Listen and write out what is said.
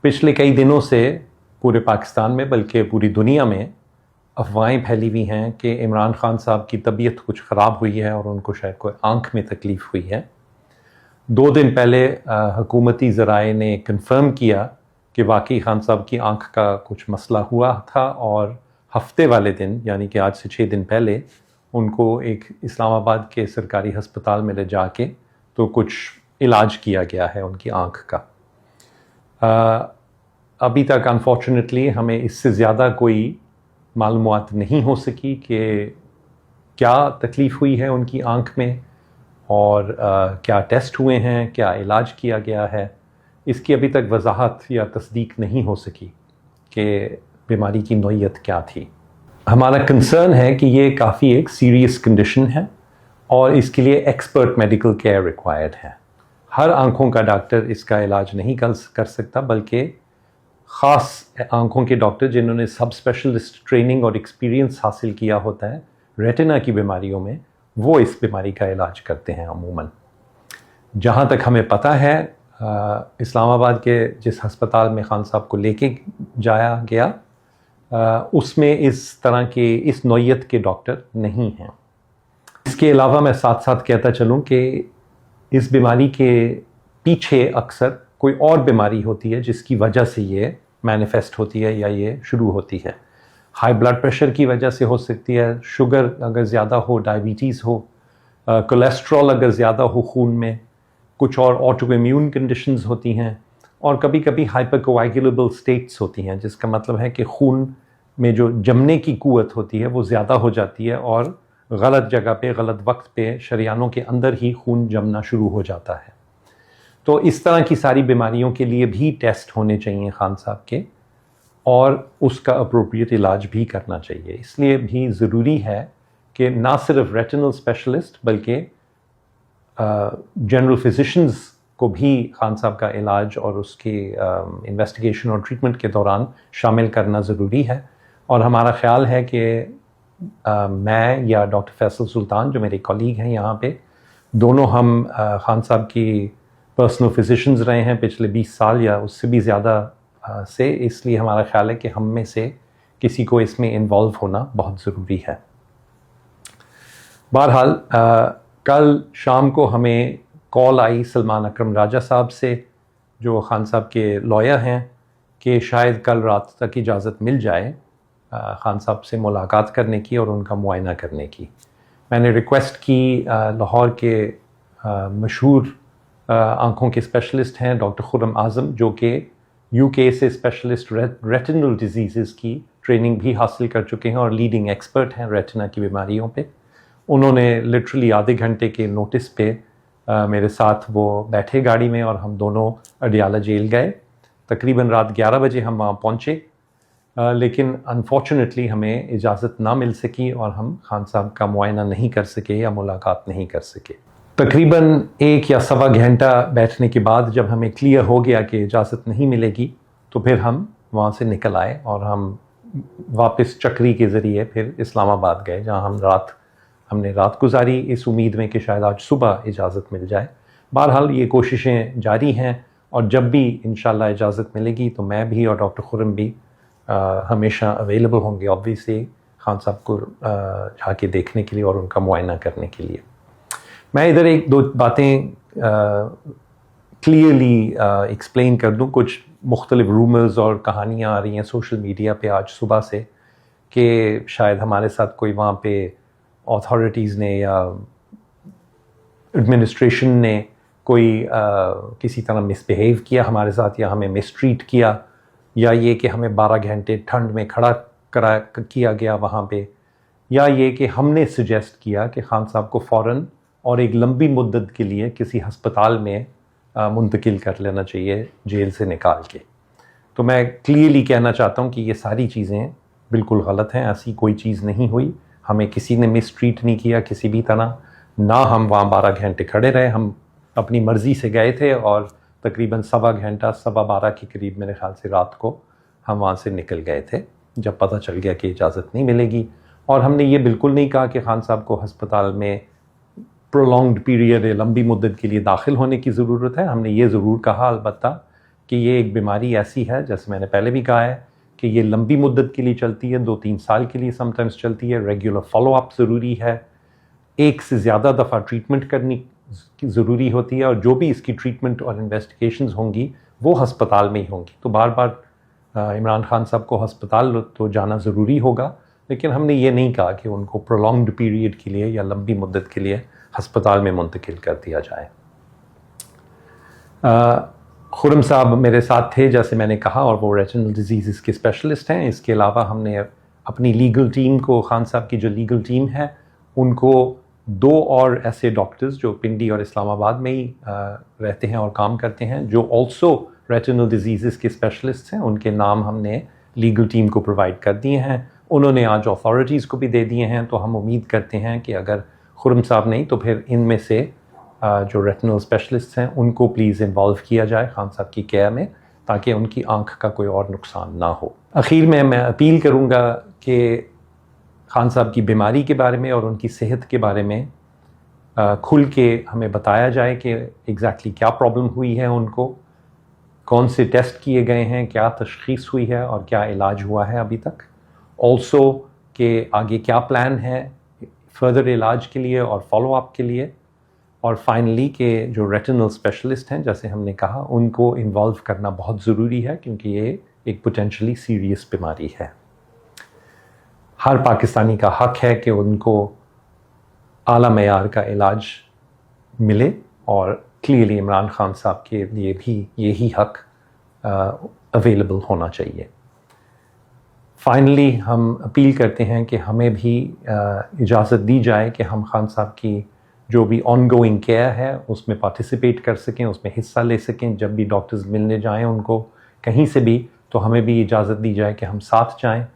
पिछले कई दिनों से पूरे पाकिस्तान में बल्कि पूरी दुनिया में अफवाहें फैली हुई हैं कि इमरान खान साहब की तबीयत कुछ ख़राब हुई है और उनको शायद कोई आँख में तकलीफ़ हुई है। 2 दिन पहले हुकूमती ज़राए ने कंफर्म किया कि वाकई खान साहब की आँख का कुछ मसला हुआ था और हफ्ते वाले दिन यानी कि आज से 6 दिन पहले उनको एक इस्लामाबाद के सरकारी हस्पताल में ले जाके तो कुछ इलाज किया गया है उनकी आँख का। अभी तक अनफॉर्चुनेटली हमें इससे ज़्यादा कोई मालूमात नहीं हो सकी कि क्या तकलीफ़ हुई है उनकी आँख में और क्या टेस्ट हुए हैं, क्या इलाज किया गया है। इसकी अभी तक वजाहत या तस्दीक नहीं हो सकी कि बीमारी की नौइयत क्या थी। हमारा कंसर्न है कि ये काफ़ी एक सीरियस कंडीशन है और इसके लिए एक्सपर्ट मेडिकल केयर रिक्वायर्ड है। हर आँखों का डॉक्टर इसका इलाज नहीं कर सकता, बल्कि ख़ास आँखों के डॉक्टर जिन्होंने सब स्पेशलिस्ट ट्रेनिंग और एक्सपीरियंस हासिल किया होता है रेटिना की बीमारियों में, वो इस बीमारी का इलाज करते हैं अमूमन। जहाँ तक हमें पता है इस्लामाबाद के जिस हस्पताल में खान साहब को लेके जाया गया उसमें इस तरह के इस नौइयत के डॉक्टर नहीं हैं। इसके अलावा मैं साथ साथ कहता चलूँ कि इस बीमारी के पीछे अक्सर कोई और बीमारी होती है जिसकी वजह से ये मैनिफेस्ट होती है या ये शुरू होती है। हाई ब्लड प्रेशर की वजह से हो सकती है, शुगर अगर ज़्यादा हो, डायबिटीज़ हो, कोलेस्ट्रॉल अगर ज़्यादा हो खून में, कुछ और ऑटो इम्यून कंडीशंस होती हैं और कभी कभी हाइपरकोएगुलेबल स्टेट्स होती हैं, जिसका मतलब है कि खून में जो जमने की क़ुव्वत होती है वो ज़्यादा हो जाती है और गलत जगह पे गलत वक्त पे शरियानों के अंदर ही खून जमना शुरू हो जाता है। तो इस तरह की सारी बीमारियों के लिए भी टेस्ट होने चाहिए खान साहब के और उसका अप्रोप्रिएट इलाज भी करना चाहिए। इसलिए भी ज़रूरी है कि ना सिर्फ रेटिनल स्पेशलिस्ट बल्कि जनरल फिजिशंस को भी खान साहब का इलाज और उसके इन्वेस्टिगेशन और ट्रीटमेंट के दौरान शामिल करना ज़रूरी है। और हमारा ख़्याल है कि मैं या डॉक्टर फैसल सुल्तान जो मेरे कॉलीग हैं यहाँ पे, दोनों हम खान साहब की पर्सनल फिजिशंस रहे हैं पिछले 20 साल या उससे भी ज़्यादा से, इसलिए हमारा ख्याल है कि हम में से किसी को इसमें इन्वॉल्व होना बहुत ज़रूरी है। बहरहाल कल शाम को हमें कॉल आई सलमान अकरम राजा साहब से, जो खान साहब के लॉयर हैं, कि शायद कल रात तक इजाज़त मिल जाए खान साहब से मुलाकात करने की और उनका मुआयना करने की। मैंने रिक्वेस्ट की लाहौर के मशहूर आँखों के स्पेशलिस्ट हैं डॉक्टर खुर्रम आज़म, जो कि यूके से स्पेशलिस्ट रेटिनल डिजीज़ की ट्रेनिंग भी हासिल कर चुके हैं और लीडिंग एक्सपर्ट हैं रेटिना की बीमारियों पे। उन्होंने लिटरली आधे घंटे के नोटिस पे मेरे साथ वो बैठे गाड़ी में और हम दोनों अडियाला जेल गए। तकरीबन रात 11 बजे हम वहाँ पहुँचे, लेकिन अनफॉर्चुनेटली हमें इजाज़त ना मिल सकी और हम खान साहब का मुआयना नहीं कर सके या मुलाकात नहीं कर सके। तकरीबन 1 या सवा घंटा बैठने के बाद जब हमें क्लियर हो गया कि इजाज़त नहीं मिलेगी, तो फिर हम वहाँ से निकल आए और हम वापस चक्री के ज़रिए फिर इस्लामाबाद गए, जहाँ हमने रात गुजारी इस उम्मीद में कि शायद आज सुबह इजाज़त मिल जाए। बहरहाल ये कोशिशें जारी हैं और जब भी इंशाल्लाह इजाज़त मिलेगी तो मैं भी और डॉक्टर खुर्रम भी हमेशा अवेलेबल होंगे ऑब्वियसली खान साहब को जाके देखने के लिए और उनका मुआयना करने के लिए। मैं इधर 1-2 बातें क्लियरली एक्सप्लेन कर दूं। कुछ मुख्तलिफ रूमर्स और कहानियाँ आ रही हैं सोशल मीडिया पे आज सुबह से कि शायद हमारे साथ कोई वहाँ पे अथॉरिटीज़ ने या एडमिनिस्ट्रेशन ने कोई किसी तरह मिसबिहेव किया हमारे साथ या हमें मिसट्रीट किया, या ये कि हमें 12 घंटे ठंड में खड़ा किया गया वहाँ पे, या ये कि हमने सजेस्ट किया कि खान साहब को फ़ौरन और एक लंबी मुद्दत के लिए किसी हस्पताल में मुंतकिल कर लेना चाहिए जेल से निकाल के। तो मैं क्लियरली कहना चाहता हूँ कि ये सारी चीज़ें बिल्कुल गलत हैं। ऐसी कोई चीज़ नहीं हुई, हमें किसी ने मिसट्रीट नहीं किया किसी भी तरह, ना हम वहाँ 12 घंटे खड़े रहे। हम अपनी मर्ज़ी से गए थे और तकरीबन सवा घंटा 12:15 के करीब मेरे ख़्याल से रात को हम वहाँ से निकल गए थे जब पता चल गया कि इजाज़त नहीं मिलेगी। और हमने ये बिल्कुल नहीं कहा कि खान साहब को हस्पताल में प्रोलॉन्ग्ड पीरियड लंबी मुद्दत के लिए दाखिल होने की ज़रूरत है। हमने ये ज़रूर कहा अलबत्ता کہ یہ ایک بیماری ایسی ہے جیسے میں نے پہلے بھی کہا ہے کہ یہ لمبی مدت کے لیے چلتی ہے، 2-3 سال کے لیے سم ٹائمز چلتی ہے. ریگولر فالو اپ ضروری ہے، ایک سے زیادہ دفعہ ٹریٹمنٹ کرنی ضروری ہوتی ہے، اور جو بھی اس کی ٹریٹمنٹ اور انویسٹیگیشنز ہوں گی وہ ہسپتال میں ہی ہوں گی. تو بار بار عمران خان صاحب کو ہسپتال تو جانا ضروری ہوگا، لیکن ہم نے یہ نہیں کہا کہ ان کو پرولونگڈ پیریڈ کے لیے یا لمبی مدت کے لیے ہسپتال میں منتقل کر دیا جائے. خرم صاحب میرے ساتھ تھے جیسے میں نے کہا، اور وہ ریٹنل ڈیزیزز کے اسپیشلسٹ ہیں. اس کے علاوہ ہم نے اپنی لیگل ٹیم کو، خان صاحب کی جو لیگل ٹیم ہے ان کو 2 اور ایسے ڈاکٹرز جو پنڈی اور اسلام آباد میں ہی رہتے ہیں اور کام کرتے ہیں، جو آلسو ریٹنل ڈیزیزز کے اسپیشلسٹ ہیں، ان کے نام ہم نے لیگل ٹیم کو پرووائڈ کر دیے ہیں. انہوں نے آج اتھارٹیز کو بھی دے دیے ہیں. تو ہم امید کرتے ہیں کہ اگر خرم صاحب نہیں تو پھر ان میں سے جو ریٹنل اسپیشلسٹ ہیں ان کو پلیز انوالو کیا جائے خان صاحب کی کیئر میں، تاکہ ان کی آنکھ کا کوئی اور نقصان نہ ہو. اخیر میں اپیل کروں گا کہ خان صاحب کی بیماری کے بارے میں اور ان کی صحت کے بارے میں کھل کے ہمیں بتایا جائے کہ ایگزیکٹلی کیا پرابلم ہوئی ہے ان کو، کون سے ٹیسٹ کیے گئے ہیں، کیا تشخیص ہوئی ہے اور کیا علاج ہوا ہے ابھی تک. آلسو کہ آگے کیا پلان ہے فردر علاج کے لیے اور فالو اپ کے لیے. اور فائنلی کہ جو ریٹنل اسپیشلسٹ ہیں جیسے ہم نے کہا ان کو انوالو کرنا بہت ضروری ہے، کیونکہ یہ ایک پوٹینشلی سیریس بیماری ہے. ہر پاکستانی کا حق ہے کہ ان کو اعلیٰ معیار کا علاج ملے، اور کلیئرلی عمران خان صاحب کے لیے بھی یہی حق اویلیبل ہونا چاہیے. فائنلی ہم اپیل کرتے ہیں کہ ہمیں بھی اجازت دی جائے کہ ہم خان صاحب کی جو بھی آن گوئنگ کیئر ہے اس میں پارٹیسپیٹ کر سکیں، اس میں حصہ لے سکیں. جب بھی ڈاکٹرز ملنے جائیں ان کو کہیں سے بھی، تو ہمیں بھی اجازت دی جائے کہ ہم ساتھ جائیں